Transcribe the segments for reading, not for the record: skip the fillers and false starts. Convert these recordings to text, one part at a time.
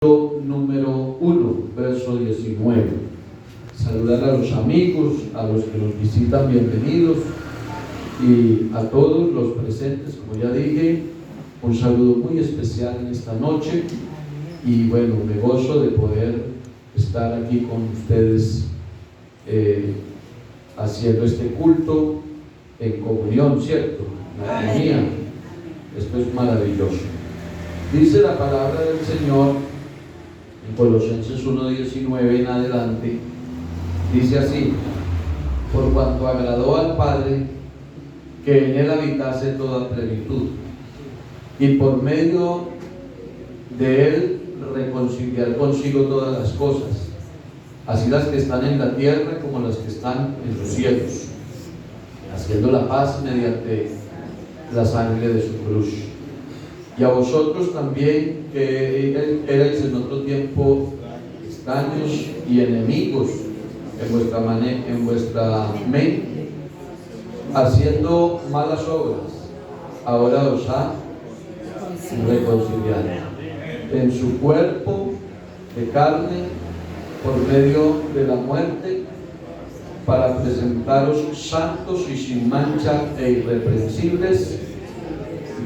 Número 1, verso 19. Saludar a los amigos, a los que nos visitan, bienvenidos, y a todos los presentes, como ya dije, un saludo muy especial en esta noche. Y bueno, me gozo de poder estar aquí con ustedes haciendo este culto en comunión, ¿cierto? La armonía. Esto es maravilloso. Dice la palabra del Señor en Colosenses 1:19 en adelante, dice así: por cuanto agradó al Padre que en él habitase toda plenitud, y por medio de él reconciliar consigo todas las cosas, así las que están en la tierra como las que están en los cielos, haciendo la paz mediante la sangre de su cruz. Y a vosotros también, que erais en otro tiempo extraños y enemigos en vuestra mente, haciendo malas obras, ahora os ha reconciliado en su cuerpo de carne por medio de la muerte, para presentaros santos y sin mancha e irreprensibles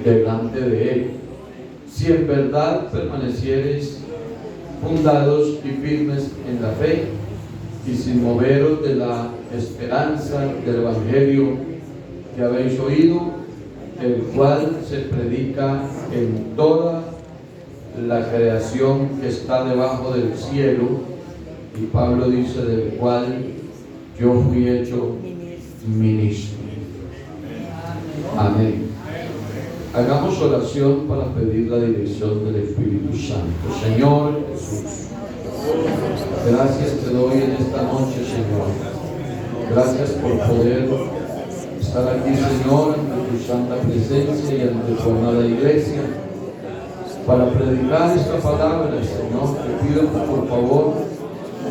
delante de él, si en verdad permaneciereis fundados y firmes en la fe, y sin moveros de la esperanza del Evangelio que habéis oído, el cual se predica en toda la creación que está debajo del cielo. Y Pablo dice: del cual yo fui hecho ministro. Amén. Hagamos oración para pedir la dirección del Espíritu Santo. Señor Jesús, gracias te doy en esta noche, Señor. Gracias por poder estar aquí, Señor, ante tu santa presencia y ante tu amada iglesia, para predicar esta palabra, Señor. Te pido que por favor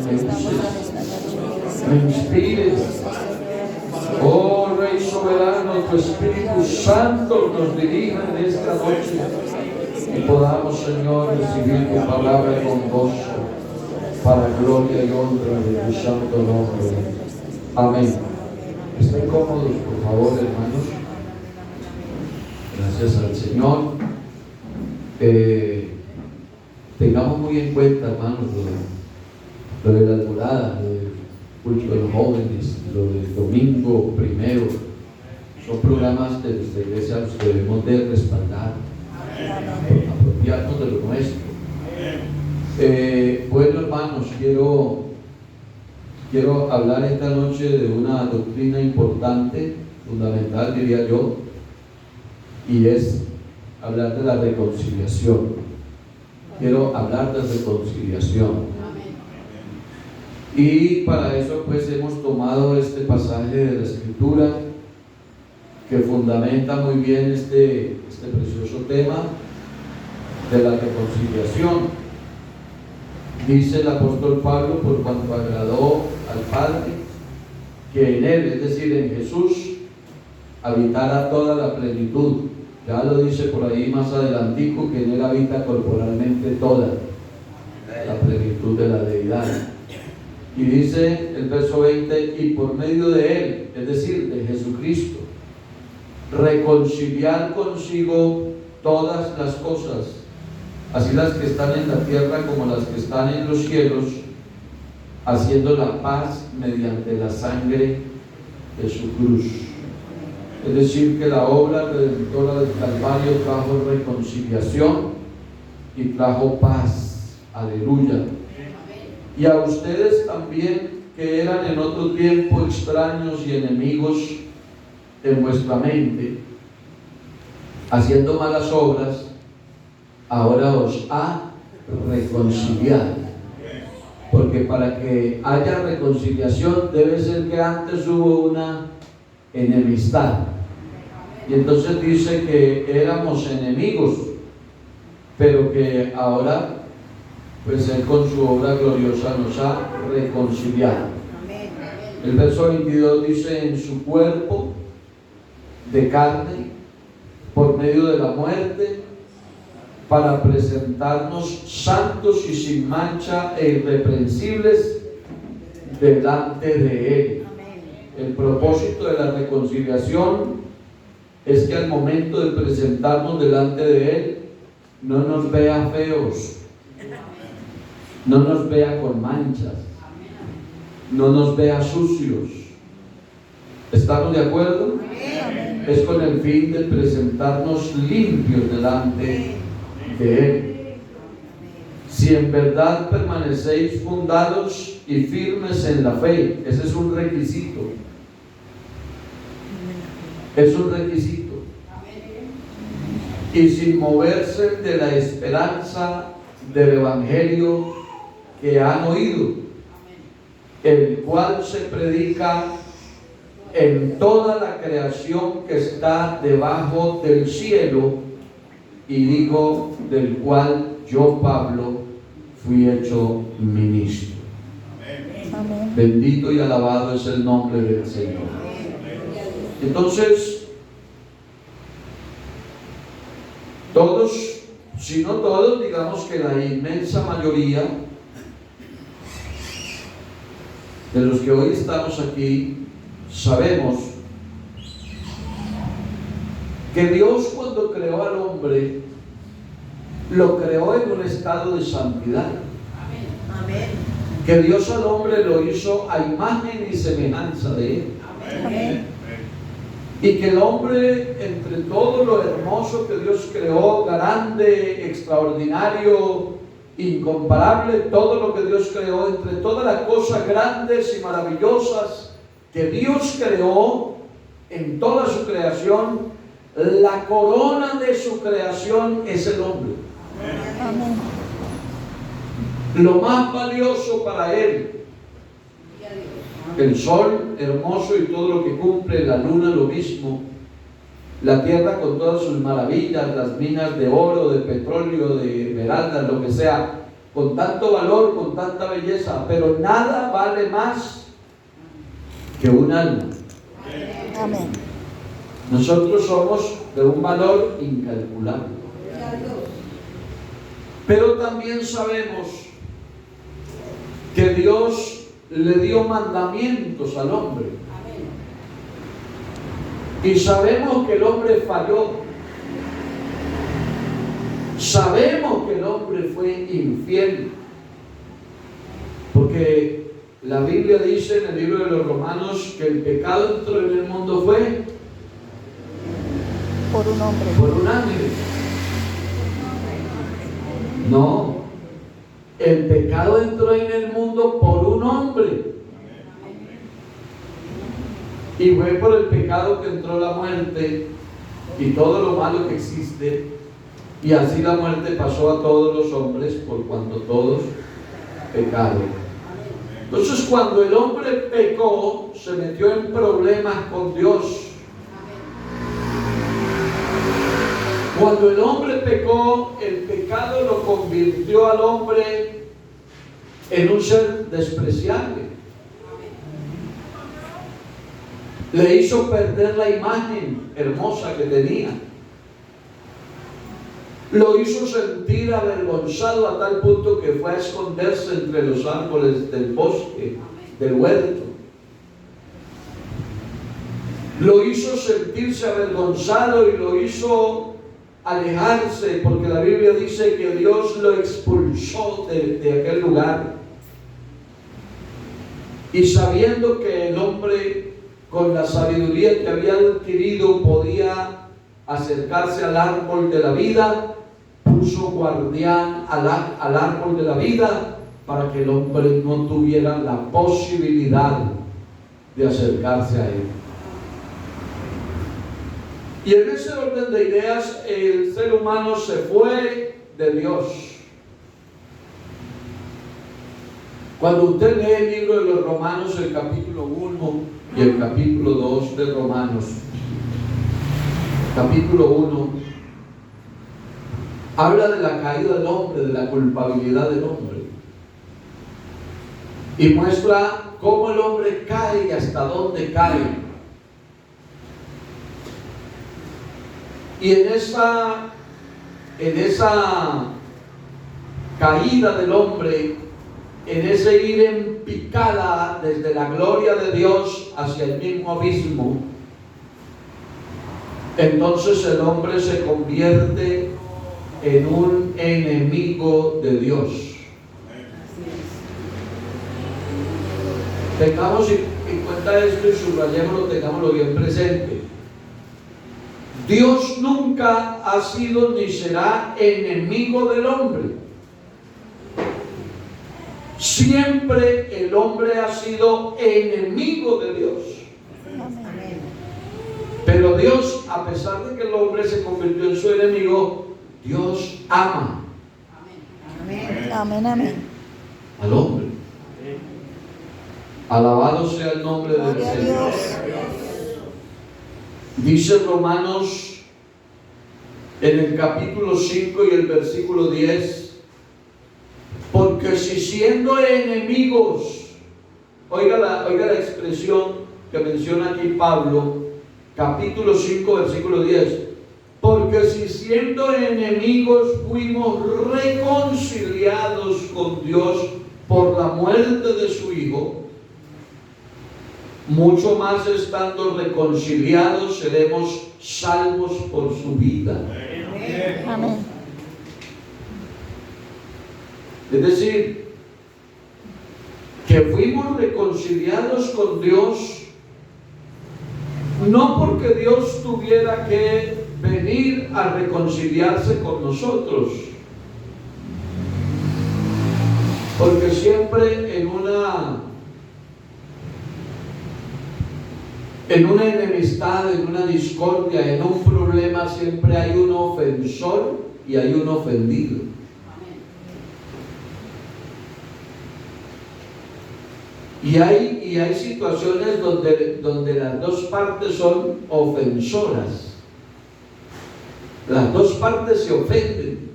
me uses, me inspires. Oh Rey soberano, tu Espíritu Santo nos dirija en esta noche, y podamos, Señor, recibir tu palabra con gozo, para gloria y honra de tu santo nombre. Amén. Estén cómodos, por favor, hermanos. Gracias al Señor. Tengamos muy en cuenta, hermanos, lo de la alborada, lo del culto de los jóvenes, lo del domingo primero. Son programas de nuestra iglesia los que debemos de respaldar, apropiarnos de lo nuestro. Bueno, hermanos, quiero hablar esta noche de una doctrina importante, fundamental, diría yo, y es hablar de la reconciliación. Quiero hablar de reconciliación. Y para eso pues hemos tomado este pasaje de la Escritura que fundamenta muy bien este precioso tema de la reconciliación. Dice el apóstol Pablo: por cuanto agradó al Padre que en él, es decir, en Jesús, habitara toda la plenitud. Ya lo dice por ahí más adelantico, que en él habita corporalmente toda la plenitud de la deidad. Y dice el verso 20: y por medio de él, es decir, de Jesucristo, reconciliar consigo todas las cosas, así las que están en la tierra como las que están en los cielos, haciendo la paz mediante la sangre de su cruz. Es decir, que la obra redentora del Calvario trajo reconciliación y trajo paz. Aleluya. Y a ustedes también, que eran en otro tiempo extraños y enemigos en vuestra mente, haciendo malas obras, ahora os ha reconciliado. Porque para que haya reconciliación debe ser que antes hubo una enemistad. Y entonces dice que éramos enemigos, pero que ahora pues él con su obra gloriosa nos ha reconciliado. El verso 22 dice: en su cuerpo de carne, por medio de la muerte, para presentarnos santos y sin mancha e irreprensibles delante de Él. El propósito de la reconciliación es que al momento de presentarnos delante de Él, no nos vea feos, no nos vea con manchas, no nos vea sucios. ¿Estamos de acuerdo? Es con el fin de presentarnos limpios delante de Él. Si en verdad permanecéis fundados y firmes en la fe, ese es un requisito. Es un requisito. Y sin moverse de la esperanza del Evangelio que han oído, el cual se predica en toda la creación que está debajo del cielo, y digo, del cual yo, Pablo, fui hecho ministro. Amén. Bendito y alabado es el nombre del Señor. Entonces, todos, si no todos, digamos que la inmensa mayoría de los que hoy estamos aquí, sabemos que Dios, cuando creó al hombre, lo creó en un estado de santidad. Amén. Que Dios al hombre lo hizo a imagen y semejanza de Él. Amén. Y que el hombre, entre todo lo hermoso que Dios creó, grande, extraordinario, incomparable, todo lo que Dios creó, entre todas las cosas grandes y maravillosas que Dios creó en toda su creación, la corona de su creación es el hombre. Amén. Lo más valioso para Él, el sol hermoso y todo lo que cumple, la luna lo mismo, la tierra con todas sus maravillas, las minas de oro, de petróleo, de esmeraldas, lo que sea, con tanto valor, con tanta belleza, pero nada vale más que un alma. Amén. Nosotros somos de un valor incalculable. Pero también sabemos que Dios le dio mandamientos al hombre. Y sabemos que el hombre falló. Sabemos que el hombre fue infiel. Porque la Biblia dice en el libro de los Romanos que el pecado entró en el mundo fue por un hombre. Por un ángel. No. El pecado entró en el mundo por un hombre. Y fue por el pecado que entró la muerte y todo lo malo que existe. Y así la muerte pasó a todos los hombres por cuanto todos pecaron. Entonces, cuando el hombre pecó, se metió en problemas con Dios. Cuando el hombre pecó, el pecado lo convirtió al hombre en un ser despreciable. Le hizo perder la imagen hermosa que tenía. Lo hizo sentir avergonzado a tal punto que fue a esconderse entre los árboles del bosque, del huerto. Lo hizo sentirse avergonzado y lo hizo alejarse, porque la Biblia dice que Dios lo expulsó de aquel lugar. Y sabiendo que el hombre, con la sabiduría que había adquirido, podía acercarse al árbol de la vida, puso guardián al árbol de la vida para que el hombre no tuviera la posibilidad de acercarse a él. Y en ese orden de ideas, el ser humano se fue de Dios. Cuando usted lee el libro de los Romanos, el capítulo 1 y el capítulo 2 de Romanos, capítulo 1, habla de la caída del hombre, de la culpabilidad del hombre. Y muestra cómo el hombre cae y hasta dónde cae. Y en esa en esa caída del hombre, en ese ir en picada desde la gloria de Dios hacia el mismo abismo, entonces el hombre se convierte en un enemigo de Dios. Tengamos en cuenta esto y subrayémoslo, tengámoslo bien presente. Dios nunca ha sido ni será enemigo del hombre. Siempre el hombre ha sido enemigo de Dios. Pero Dios, a pesar de que el hombre se convirtió en su enemigo, Dios ama. Amén, amén. Al hombre. Alabado sea el nombre del Gloria a Señor. Dios. Dice Romanos en el capítulo 5 y el versículo 10: porque si siendo enemigos, oiga la expresión que menciona aquí Pablo, capítulo 5, versículo 10: porque si siendo enemigos fuimos reconciliados con Dios por la muerte de su Hijo, mucho más estando reconciliados seremos salvos por su vida. Amén. Es decir, que fuimos reconciliados con Dios no porque Dios tuviera que venir a reconciliarse con nosotros, porque siempre en una enemistad, en una discordia, en un problema, siempre hay un ofensor y hay un ofendido. Y hay situaciones donde las dos partes son ofensoras. Las dos partes se ofenden.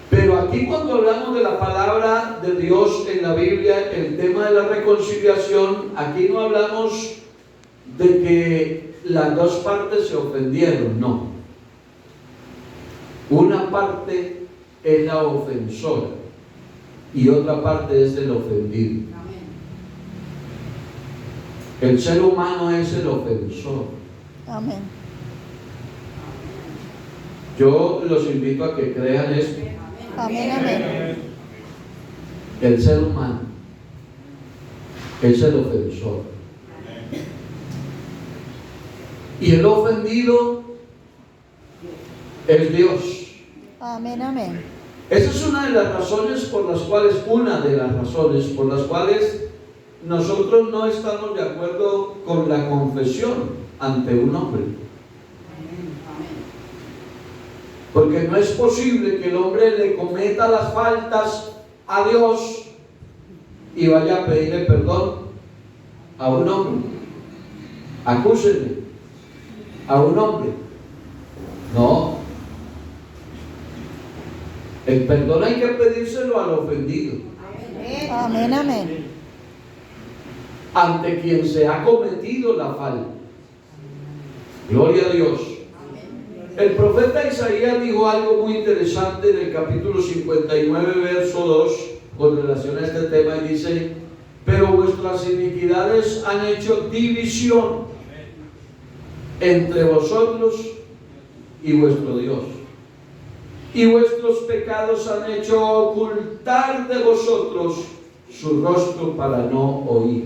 Pero aquí, cuando hablamos de la palabra de Dios en la Biblia, el tema de la reconciliación, aquí no hablamos de que las dos partes se ofendieron, no. Una parte es la ofensora y otra parte es el ofendido. El ser humano es el ofensor. Amén. Yo los invito a que crean esto. Amén, amén. El ser humano es el ofensor. Y el ofendido es Dios. Amén, amén. Esa es una de las razones por las cuales nosotros no estamos de acuerdo con la confesión ante un hombre. Porque no es posible que el hombre le cometa las faltas a Dios y vaya a pedirle perdón a un hombre. Acúsenme a un hombre. No. El perdón hay que pedírselo al ofendido. Amén, amén. Ante quien se ha cometido la falta. Gloria a Dios. El profeta Isaías dijo algo muy interesante en el capítulo 59, verso 2, con relación a este tema, y dice: pero vuestras iniquidades han hecho división entre vosotros y vuestro Dios, y vuestros pecados han hecho ocultar de vosotros su rostro para no oír.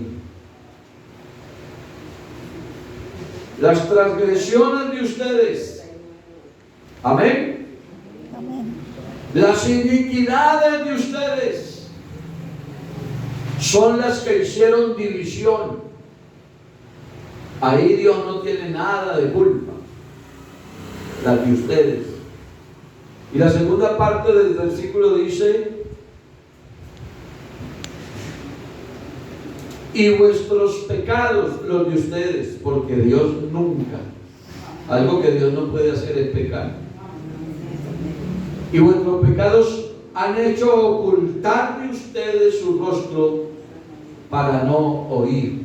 Las transgresiones de ustedes, amén, Amén. las iniquidades de ustedes son las que hicieron división. Ahí Dios no tiene nada de culpa, las de ustedes. Y la segunda parte del versículo dice: y vuestros pecados, los de ustedes, porque Dios nunca, algo que Dios no puede hacer es pecar. Y vuestros pecados han hecho ocultar de ustedes su rostro para no oír.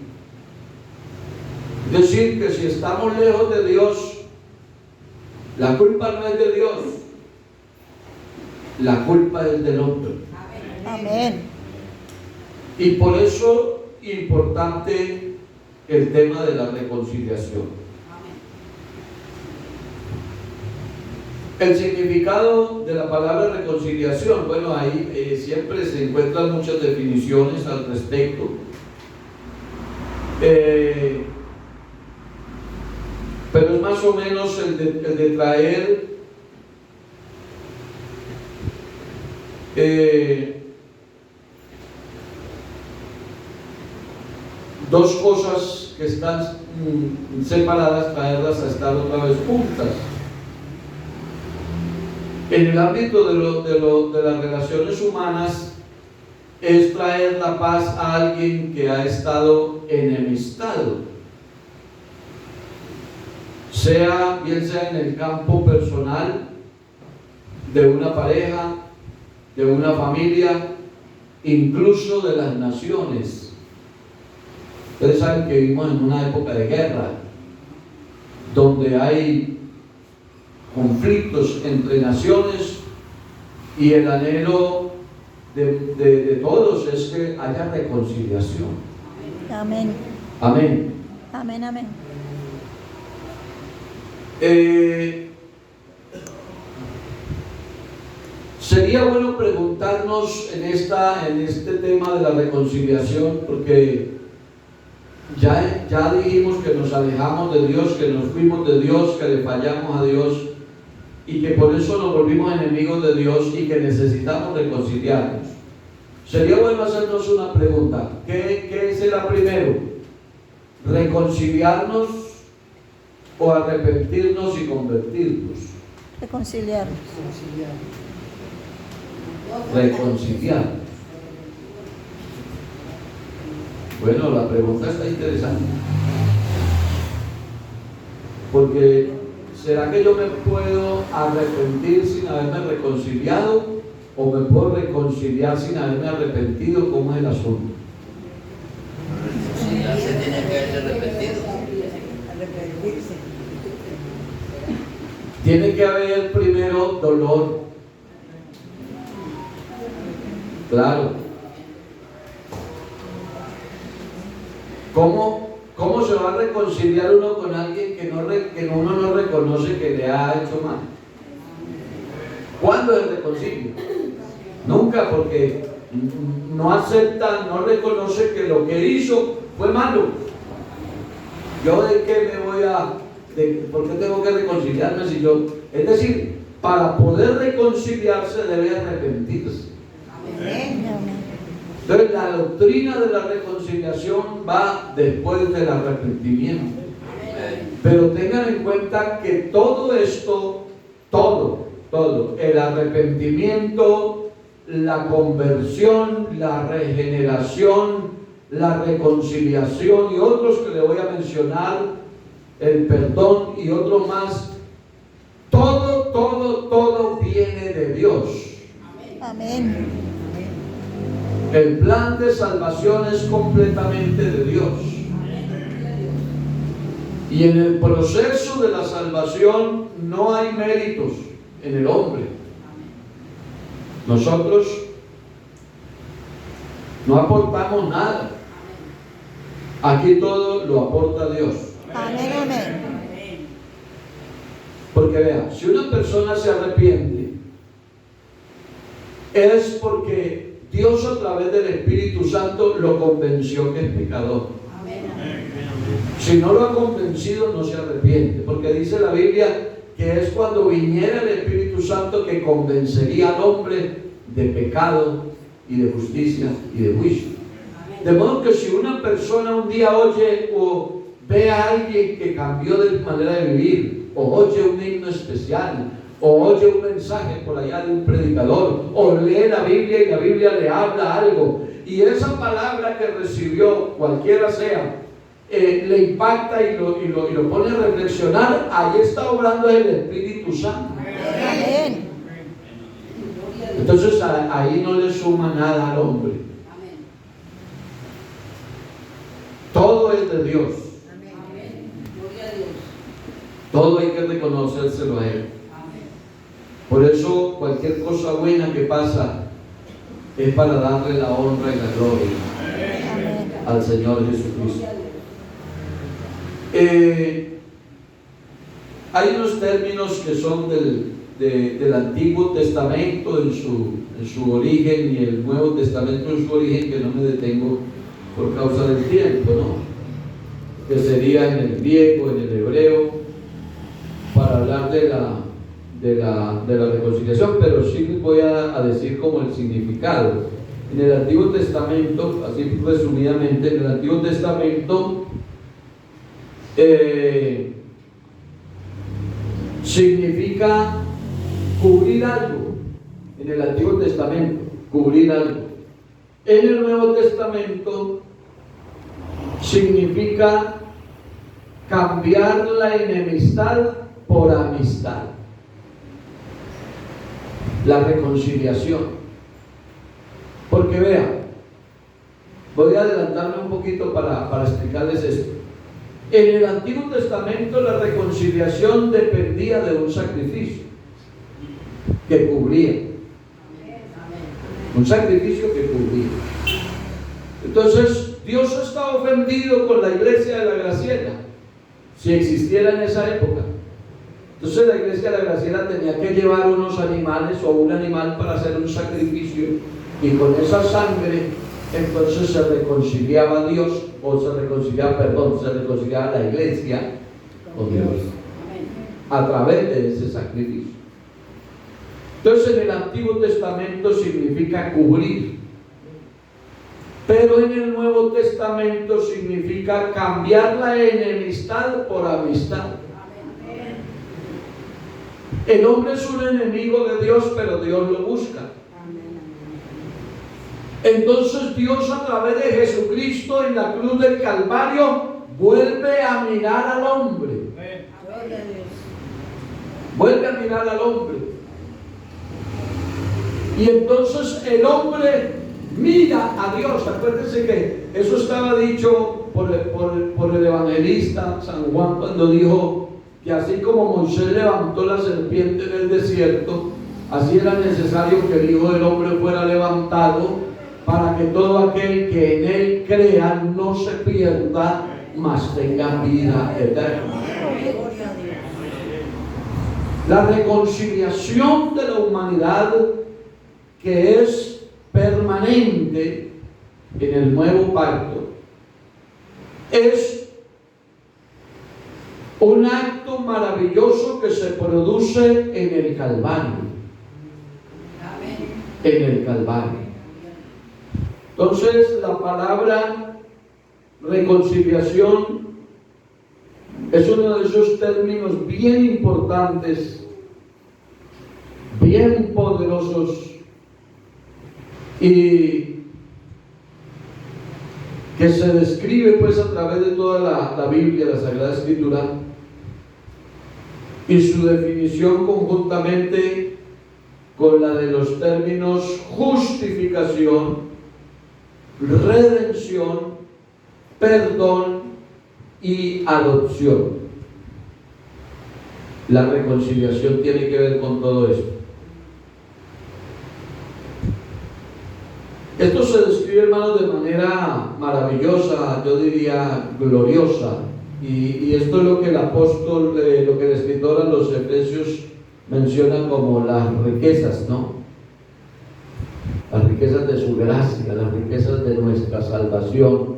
Es decir, que si estamos lejos de Dios, La culpa no es de Dios, la culpa es del hombre. Amén. Y por eso importante el tema de la reconciliación. El significado de la palabra reconciliación, bueno, ahí siempre se encuentran muchas definiciones al respecto. Pero es más o menos el de traer dos cosas que están separadas, traerlas a estar otra vez juntas. En el ámbito de las relaciones humanas es traer la paz a alguien que ha estado enemistado, bien sea en el campo personal de una pareja, de una familia, incluso de las naciones. Ustedes saben que vivimos en una época de guerra, donde hay conflictos entre naciones, y el anhelo de todos es que haya reconciliación. Amén. Amén. Amén, amén. Sería bueno preguntarnos en este tema de la reconciliación, porque ya dijimos que nos alejamos de Dios, que nos fuimos de Dios, que le fallamos a Dios, y que por eso nos volvimos enemigos de Dios y que necesitamos reconciliarnos. Sería bueno hacernos una pregunta. ¿Qué será primero? ¿Reconciliarnos o arrepentirnos y convertirnos? Reconciliarnos. Reconciliarnos. Bueno, la pregunta está interesante. Porque ¿será que yo me puedo arrepentir sin haberme reconciliado? ¿O me puedo reconciliar sin haberme arrepentido? ¿Cómo es el asunto? Reconciliarse tiene que haberse arrepentido. Tiene que haber primero dolor. Claro. ¿Cómo se va a reconciliar uno con alguien que uno no reconoce que le ha hecho mal? ¿Cuándo se reconcilia? Nunca, porque no acepta, no reconoce que lo que hizo fue malo. ¿Yo de qué me voy por qué tengo que reconciliarme si yo? Es decir, para poder reconciliarse debe arrepentirse. Amén. Amén. Entonces la doctrina de la reconciliación va después del arrepentimiento. Pero tengan en cuenta que todo esto, todo, el arrepentimiento, la conversión, la regeneración, la reconciliación y otros que le voy a mencionar, el perdón y otros más, todo viene de Dios. Amén. El plan de salvación es completamente de Dios. Y en el proceso de la salvación no hay méritos en el hombre. Nosotros no aportamos nada. Aquí todo lo aporta Dios. Amén, amén. Porque vea, si una persona se arrepiente, es porque Dios a través del Espíritu Santo lo convenció que es pecador. Si no lo ha convencido, no se arrepiente, porque dice la Biblia que es cuando viniera el Espíritu Santo que convencería al hombre de pecado y de justicia y de juicio. De modo que si una persona un día oye o ve a alguien que cambió de manera de vivir, o oye un himno especial, o oye un mensaje por allá de un predicador, o lee la Biblia y la Biblia le habla algo, y esa palabra que recibió, cualquiera sea, le impacta y lo pone a reflexionar, ahí está obrando el Espíritu Santo. Amén. Entonces ahí no le suma nada al hombre. Todo es de Dios. Todo hay que reconocérselo a Él. Por eso cualquier cosa buena que pasa es para darle la honra y la gloria Amén. al Señor Jesucristo. Hay unos términos que son del Antiguo Testamento en su origen y el Nuevo Testamento en su origen, que no me detengo por causa del tiempo, ¿no? Que sería en el griego, en el hebreo, para hablar de la reconciliación, pero sí les voy a decir como el significado. En el Antiguo Testamento, así resumidamente, en el Antiguo Testamento significa cubrir algo. En el Antiguo Testamento, cubrir algo. En el Nuevo Testamento significa cambiar la enemistad por amistad. La reconciliación. Porque vean, voy a adelantarme un poquito para explicarles esto. En el Antiguo Testamento la reconciliación dependía de un sacrificio que cubría. Un sacrificio que cubría. Entonces, Dios está ofendido con la iglesia de la Graciela, si existiera en esa época. Entonces la iglesia de la Graciela tenía que llevar unos animales o un animal para hacer un sacrificio, y con esa sangre entonces se reconciliaba Dios, se reconciliaba la iglesia con Dios a través de ese sacrificio. Entonces en el Antiguo Testamento significa cubrir, pero en el Nuevo Testamento significa cambiar la enemistad por amistad. El hombre es un enemigo de Dios, pero Dios lo busca. Entonces Dios, a través de Jesucristo en la cruz del Calvario, vuelve a mirar al hombre. Vuelve a mirar al hombre. Y entonces el hombre mira a Dios. Acuérdense que eso estaba dicho por el evangelista San Juan, cuando dijo que así como Moisés levantó la serpiente en el desierto, así era necesario que el Hijo del Hombre fuera levantado, para que todo aquel que en él crea no se pierda, mas tenga vida eterna. La reconciliación de la humanidad, que es permanente en el nuevo pacto, es un acto maravilloso que se produce en el Calvario. En el Calvario. Entonces, la palabra reconciliación es uno de esos términos bien importantes, bien poderosos, y que se describe pues a través de toda la Biblia, la Sagrada Escritura, y su definición conjuntamente con la de los términos justificación, redención, perdón y adopción. La reconciliación tiene que ver con todo esto. Esto se describe, hermanos, de manera maravillosa, yo diría gloriosa, y esto es lo que el apóstol, lo que el escritor a los Efesios menciona como las riquezas, ¿no? Las riquezas de su gracia, las riquezas de nuestra salvación,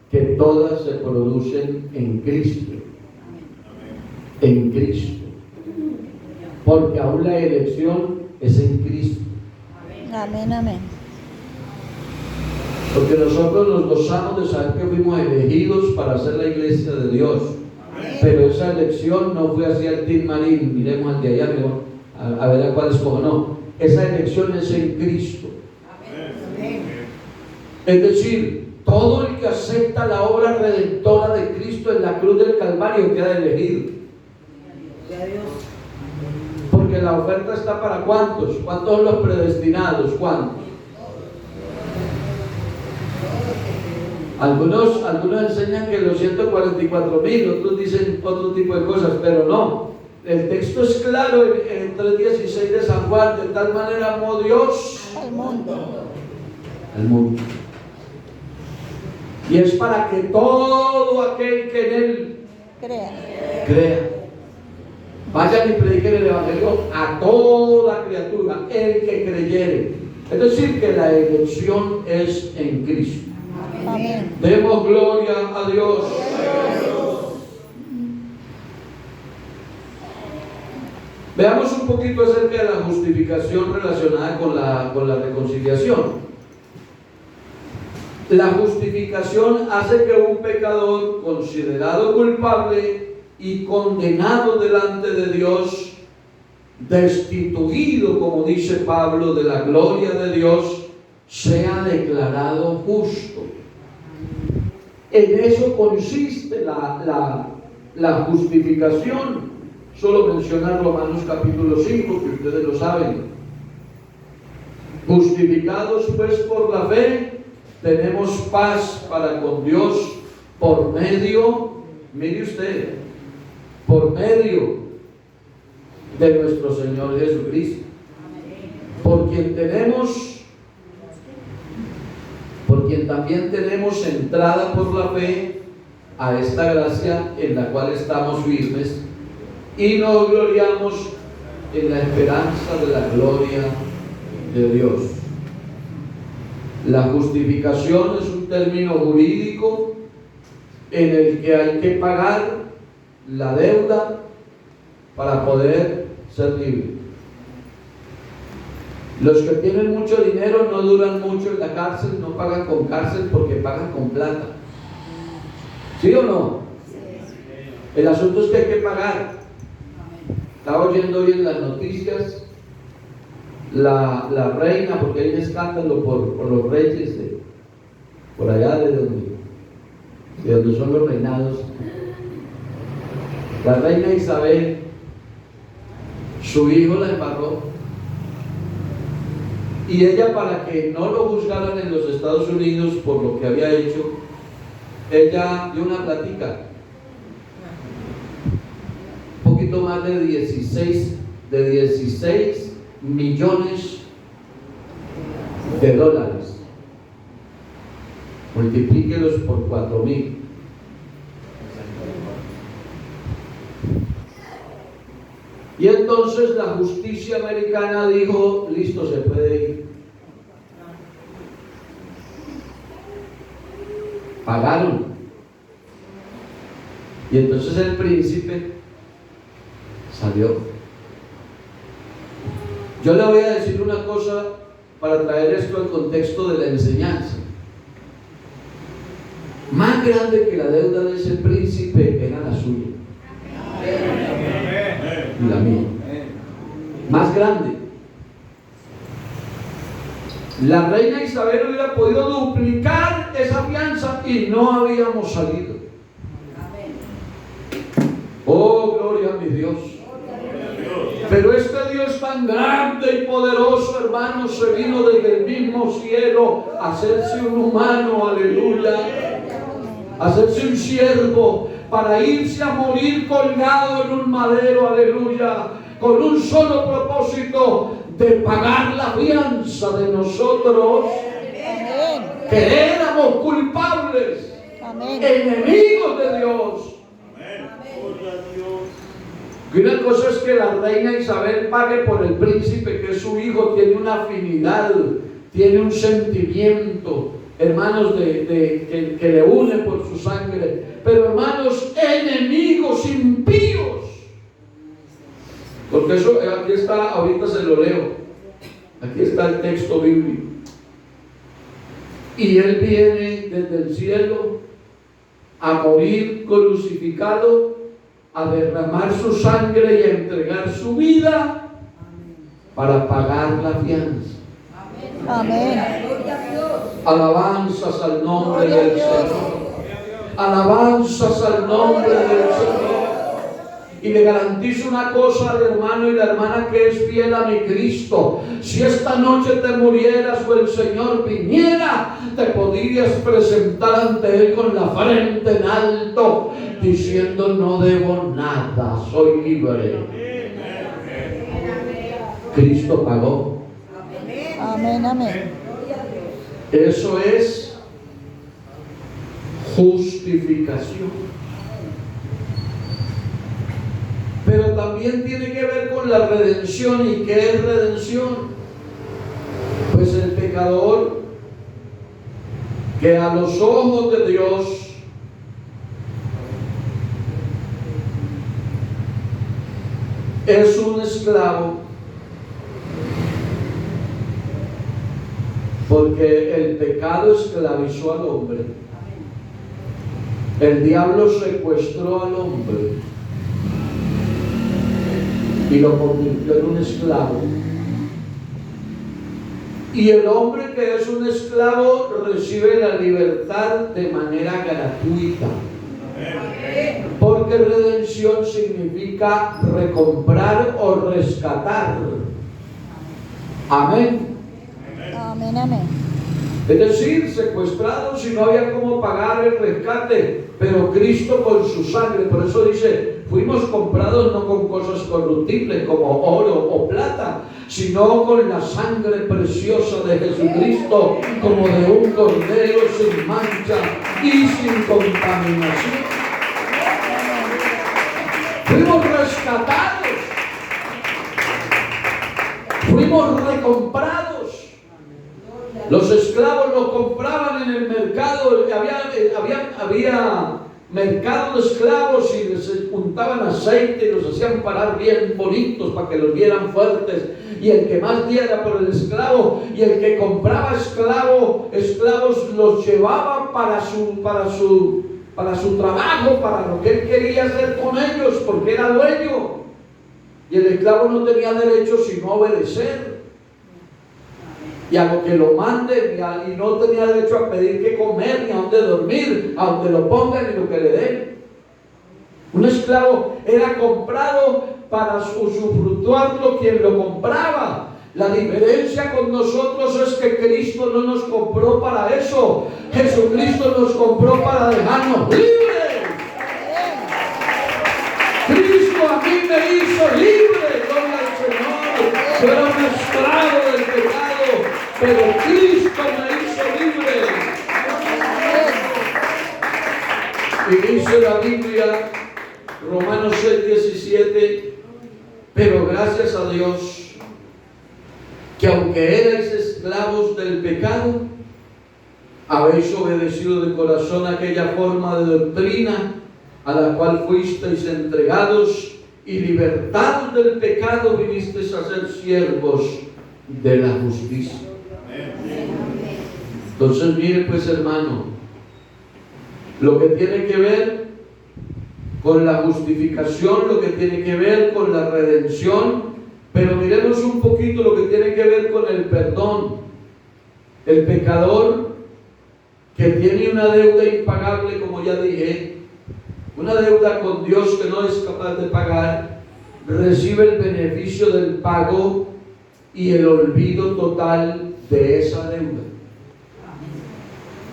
que todas se producen en Cristo. En Cristo. Porque aún la elección es en Cristo. Amén, amén. Porque nosotros nos gozamos de saber que fuimos elegidos para ser la iglesia de Dios. Pero esa elección no fue así al Tim Marín, miremos al de allá, a ver a cuál escojo, no. Esa elección es en Cristo. Es decir, todo el que acepta la obra redentora de Cristo en la cruz del Calvario queda elegido. Porque la oferta está para ¿cuántos? ¿Cuántos son los predestinados? ¿Cuántos? Algunos enseñan que los 144,000, otros dicen otro tipo de cosas, pero no. el texto es claro en 3:16 de San Juan: de tal manera amó Dios Al mundo. al mundo. Y es para que todo aquel que en él crea. Vayan y prediquen el Evangelio a toda criatura, el que creyere. Es decir, que la elección es en Cristo. Amén. Demos gloria a Dios. Veamos un poquito acerca de la justificación relacionada con la reconciliación. La justificación hace que un pecador considerado culpable y condenado delante de Dios, destituido, como dice Pablo, de la gloria de Dios, sea declarado justo. En eso consiste la justificación. Solo mencionar Romanos capítulo 5, que ustedes lo saben. Justificados pues por la fe, tenemos paz para con Dios por medio, mire usted, por medio de nuestro Señor Jesucristo, por quien también tenemos entrada por la fe a esta gracia en la cual estamos firmes y nos gloriamos en la esperanza de la gloria de Dios. La justificación es un término jurídico en el que hay que pagar la deuda para poder ser libre. Los que tienen mucho dinero no duran mucho en la cárcel, no pagan con cárcel porque pagan con plata. ¿Sí o no? El asunto es que hay que pagar. Estaba oyendo hoy en las noticias la reina, porque hay un escándalo por los reyes por allá de donde son los reinados. La reina Isabel, su hijo la embarró, y ella, para que no lo juzgaran en los Estados Unidos por lo que había hecho, ella dio una plática, un poquito más de 16 millones de dólares. Multiplíquelos por 4,000. Y entonces la justicia americana dijo: listo, se puede ir. Pagaron. Y entonces el príncipe salió. Yo le voy a decir una cosa para traer esto al contexto de la enseñanza. Más grande que la deuda de ese príncipe era la suya y la mía. Más grande. La reina Isabel hubiera podido duplicar esa fianza y no habíamos salido. Oh, gloria a mi Dios. Pero este Dios tan grande y poderoso, hermanos, se vino desde el mismo cielo a hacerse un humano, aleluya, a hacerse un siervo, para irse a morir colgado en un madero, aleluya, con un solo propósito: de pagar la fianza de nosotros. Amén. Que éramos culpables, Amén. enemigos de Dios. Y una cosa es que la reina Isabel pague por el príncipe, que es su hijo, tiene una afinidad, tiene un sentimiento, hermanos, que le une por su sangre. Pero, hermanos, enemigos impíos. Porque eso, aquí está, ahorita se lo leo. Aquí está el texto bíblico. Y Él viene desde el cielo a morir crucificado, a derramar su sangre y a entregar su vida para pagar la fianza. Amén. Alabanzas al nombre del Señor. Alabanzas al nombre del Señor. Y le garantizo una cosa al hermano y la hermana que es fiel a mi Cristo. Si esta noche te murieras o el Señor viniera, te podrías presentar ante Él con la frente en alto, diciendo: no debo nada, soy libre. Cristo pagó. Amén, amén. Eso es justificación. Pero también tiene que ver con la redención. ¿Y qué es redención? Pues el pecador que a los ojos de Dios es un esclavo, porque el pecado esclavizó al hombre. El diablo secuestró al hombre y lo convirtió en un esclavo. Y el hombre que es un esclavo recibe la libertad de manera gratuita. Porque redención significa recomprar o rescatar. Amén. Amén, amén. Es decir, secuestrados y no había cómo pagar el rescate, pero Cristo con su sangre, por eso dice, fuimos comprados no con cosas corruptibles como oro o plata, sino con la sangre preciosa de Jesucristo, como de un cordero sin mancha y sin contaminación. Fuimos rescatados, fuimos recomprados. Los esclavos los compraban en el mercado, había mercado de esclavos y les untaban aceite y los hacían parar bien bonitos para que los vieran fuertes. Y el que más diera por el esclavo, y el que compraba esclavos los llevaba para su trabajo, para lo que él quería hacer con ellos, porque era dueño. Y el esclavo no tenía derecho sino obedecer. Y a lo que lo manden, y no tenía derecho a pedir qué comer, ni a dónde dormir, a donde lo pongan y lo que le den. Un esclavo era comprado para usufructuarlo quien lo compraba. La diferencia con nosotros es que Cristo no nos compró para eso. Jesucristo nos compró para dejarnos libres. Cristo a mí me hizo libre, gloria al Señor. Yo era un esclavo del pecado, pero Cristo me hizo libre. Y dice la Biblia, Romanos 6:17, pero gracias a Dios, que aunque erais esclavos del pecado, habéis obedecido de corazón aquella forma de doctrina a la cual fuisteis entregados, y libertados del pecado vinisteis a ser siervos de la justicia. Entonces mire pues, hermano, lo que tiene que ver con la justificación, lo que tiene que ver con la redención, pero miremos un poquito lo que tiene que ver con el perdón. El pecador que tiene una deuda impagable, como ya dije, una deuda con Dios que no es capaz de pagar, recibe el beneficio del pago y el olvido total de esa deuda.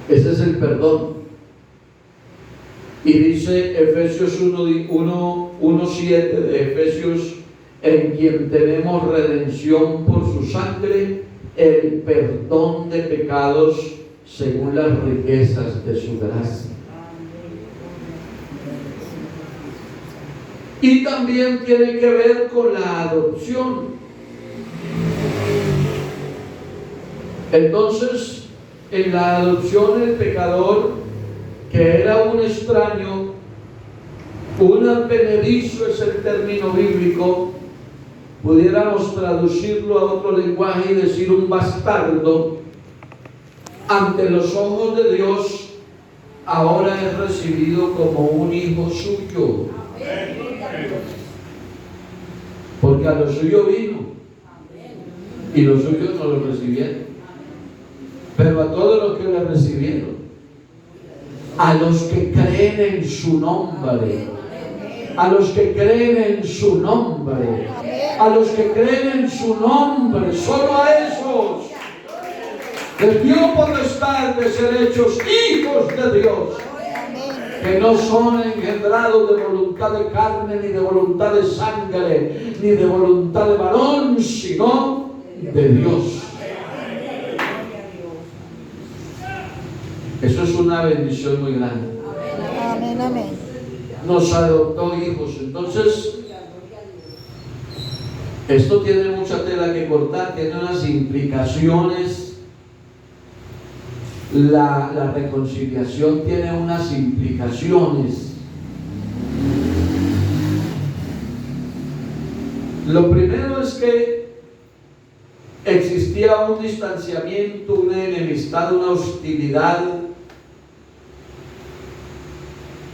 Ese es el perdón. Y dice Efesios 1:7 de Efesios, en quien tenemos redención por su sangre, el perdón de pecados según las riquezas de su gracia. Y también tiene que ver con la adopción. Entonces, en la adopción, el pecador, que era un extraño, un advenedizo es el término bíblico, pudiéramos traducirlo a otro lenguaje y decir un bastardo, ante los ojos de Dios, ahora es recibido como un hijo suyo. Porque a lo suyo vino y los suyos no lo recibieron, pero a todos los que lo recibieron, a los que creen en su nombre, A los que creen en su nombre. A los que creen en su nombre. Solo a esos les dio potestad de ser hechos hijos de Dios. Que no son engendrados de voluntad de carne, ni de voluntad de sangre, ni de voluntad de varón, sino de Dios. Eso es una bendición muy grande. Amén, amén. Nos adoptó hijos. Entonces, esto tiene mucha tela que cortar, tiene unas implicaciones. La reconciliación tiene unas implicaciones. Lo primero es que existía un distanciamiento, una enemistad, una hostilidad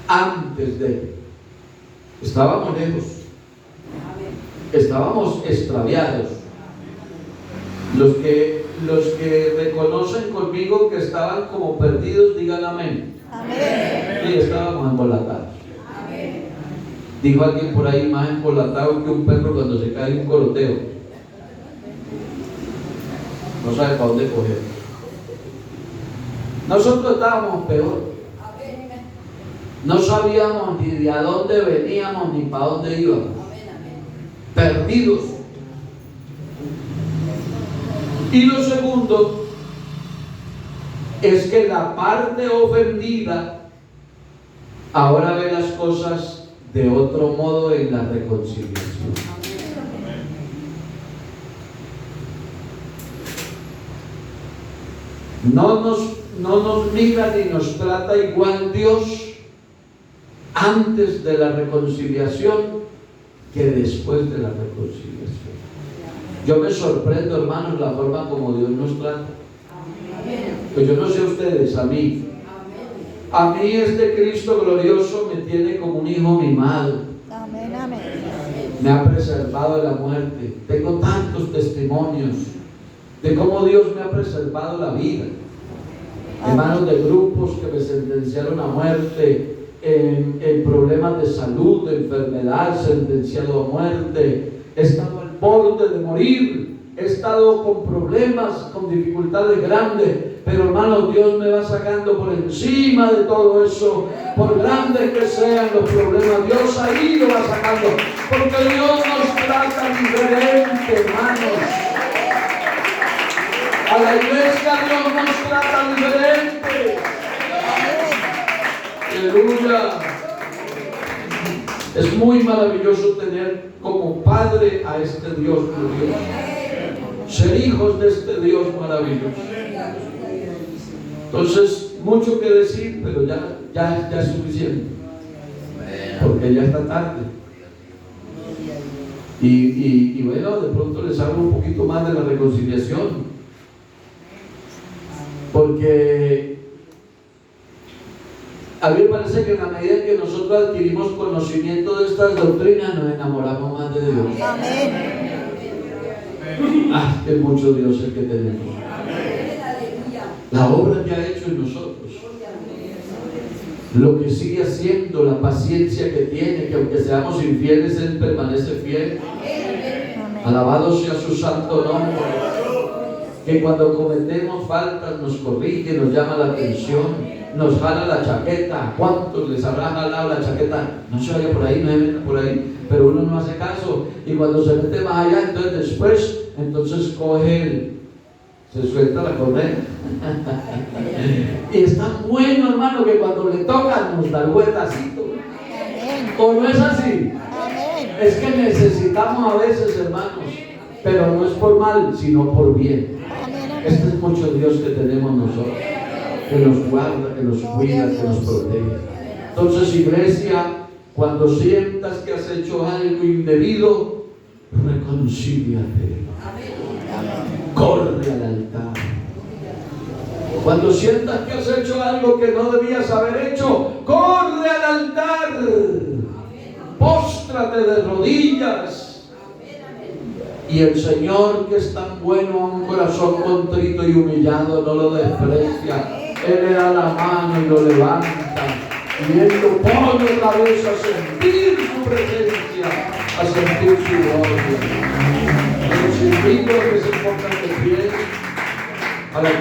antes de. Estábamos lejos, estábamos extraviados. Los que reconocen conmigo que estaban como perdidos, digan amén. Amén. Y estábamos embolatados. Dijo alguien por ahí, más embolatado que un perro cuando se cae en un coroteo. No sabe para dónde coger. Nosotros estábamos peor. No sabíamos ni de a dónde veníamos ni para dónde íbamos. Perdidos. Y lo segundo es que la parte ofendida ahora ve las cosas de otro modo en la reconciliación. No nos mira ni nos trata igual Dios antes de la reconciliación que después de la reconciliación. Yo me sorprendo, hermanos, la forma como Dios nos trata. Pues yo no sé ustedes, a mí este Cristo glorioso me tiene como un hijo mimado. Amén, amén. Me ha preservado de la muerte. Tengo tantos testimonios de cómo Dios me ha preservado la vida. Hermanos de grupos que me sentenciaron a muerte, en problemas de salud, de enfermedad, sentenciado a muerte. He estado al borde de morir, he estado con problemas, con dificultades grandes, pero hermanos, Dios me va sacando por encima de todo eso. Por grandes que sean los problemas, Dios ahí lo va sacando, porque Dios nos trata diferente, hermanos. A la iglesia Dios nos trata diferente. Aleluya. Es muy maravilloso tener como padre a este Dios glorioso, ser hijos de este Dios maravilloso. Entonces, mucho que decir, pero ya es suficiente, porque ya está tarde. Y bueno, de pronto les hablo un poquito más de la reconciliación, porque a mí me parece que en la medida que nosotros adquirimos conocimiento de estas doctrinas, nos enamoramos más de Dios. Amén. Es mucho Dios el que tenemos. La obra que ha hecho en nosotros, lo que sigue haciendo, la paciencia que tiene, que aunque seamos infieles, Él permanece fiel. Alabado sea su santo nombre. Que cuando cometemos faltas nos corrige, nos llama la atención, nos jala la chaqueta. ¿Cuántos les habrá jalado la chaqueta? No se vaya por ahí, no se meta por ahí, pero uno no hace caso, y cuando se mete más allá, entonces coge él, se suelta la correa. Y es tan bueno, hermano, que cuando le tocan nos da el vueltacito. ¿O no es así? Amén. Es que necesitamos a veces, hermanos, pero no es por mal, sino por bien. Este es mucho Dios que tenemos nosotros, que nos guarda, que nos cuida, que nos protege. Entonces, iglesia, cuando sientas que has hecho algo indebido, reconcíliate. Corre al altar. Cuando sientas que has hecho algo que no debías haber hecho, corre al altar. Póstrate de rodillas. Y el Señor, que es tan bueno a un corazón contrito y humillado, no lo desprecia. Él le da la mano y lo levanta. Y Él lo pone otra vez a sentir su presencia, a sentir su gloria. Los invito a que se pongan de pie para que